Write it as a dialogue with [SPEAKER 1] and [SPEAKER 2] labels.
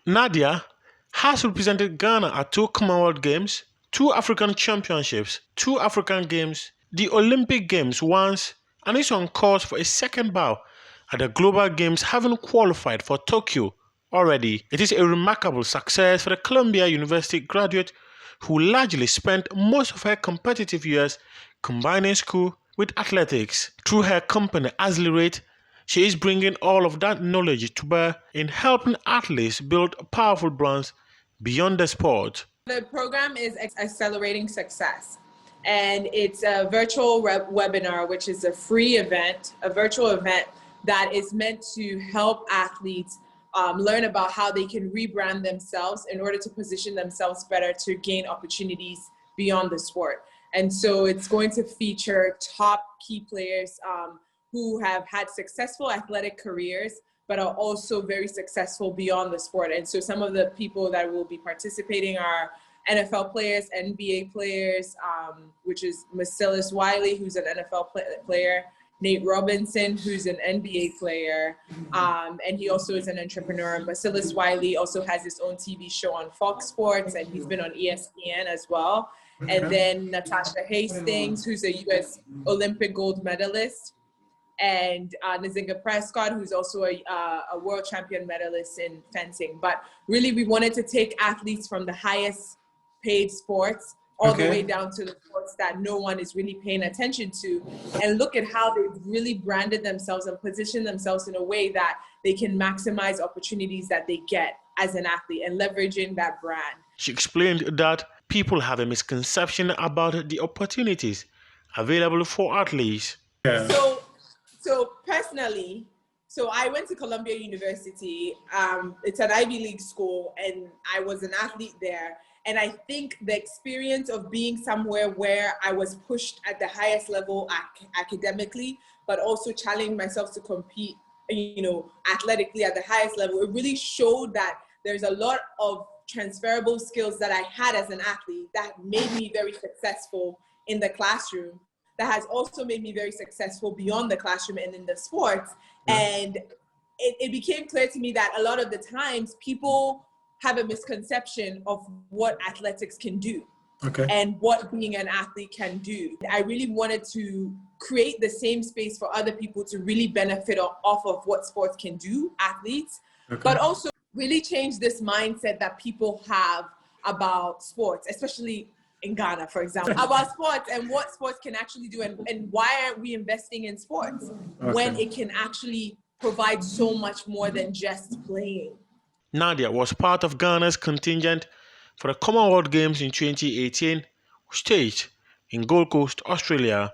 [SPEAKER 1] Nadia has represented Ghana at 2 Commonwealth Games, 2 African Championships, 2 African Games, the Olympic Games once, and is on course for a second bout at the Global Games, having qualified for Tokyo already. It is a remarkable success for the Columbia University graduate who largely spent most of her competitive years combining school with athletics. Through her company Accelerate, she is bringing all of that knowledge to bear in helping athletes build powerful brands beyond the sport.
[SPEAKER 2] The program is Accelerating Success, and it's a virtual webinar, which is a free event, a virtual event that is meant to help athletes learn about how they can rebrand themselves in order to position themselves better to gain opportunities beyond the sport. And so it's going to feature top key players who have had successful athletic careers, but are also very successful beyond the sport. And so some of the people that will be participating are NFL players, NBA players, which is Marcellus Wiley, who's an NFL player, Nate Robinson, who's an NBA player, and he also is an entrepreneur. Marcellus Wiley also has his own TV show on Fox Sports, and he's been on ESPN as well. And then Natasha Hastings, who's a U.S. Olympic gold medalist, and Nzinga Prescott, who's also a world champion medalist in fencing. But really, we wanted to take athletes from the highest paid sports all the way down to the sports that no one is really paying attention to, and look at how they've really branded themselves and positioned themselves in a way that they can maximize opportunities that they get as an athlete and leveraging that brand.
[SPEAKER 1] She explained that people have a misconception about the opportunities available for athletes.
[SPEAKER 2] Yeah. So personally, I went to Columbia University. It's an Ivy League school, and I was an athlete there. And I think the experience of being somewhere where I was pushed at the highest level academically, but also challenging myself to compete, athletically at the highest level, it really showed that there's a lot of transferable skills that I had as an athlete that made me very successful in the classroom, that has also made me very successful beyond the classroom and in the sports. And it became clear to me that a lot of the times people have a misconception of what athletics can do and what being an athlete can do. I really wanted to create the same space for other people to really benefit off of what sports can do, athletes, but also really change this mindset that people have about sports, especially in Ghana, for example, about sports and what sports can actually do, and why aren't we investing in sports when it can actually provide so much more than just playing.
[SPEAKER 1] Nadia was part of Ghana's contingent for the Commonwealth Games in 2018, staged in Gold Coast, Australia.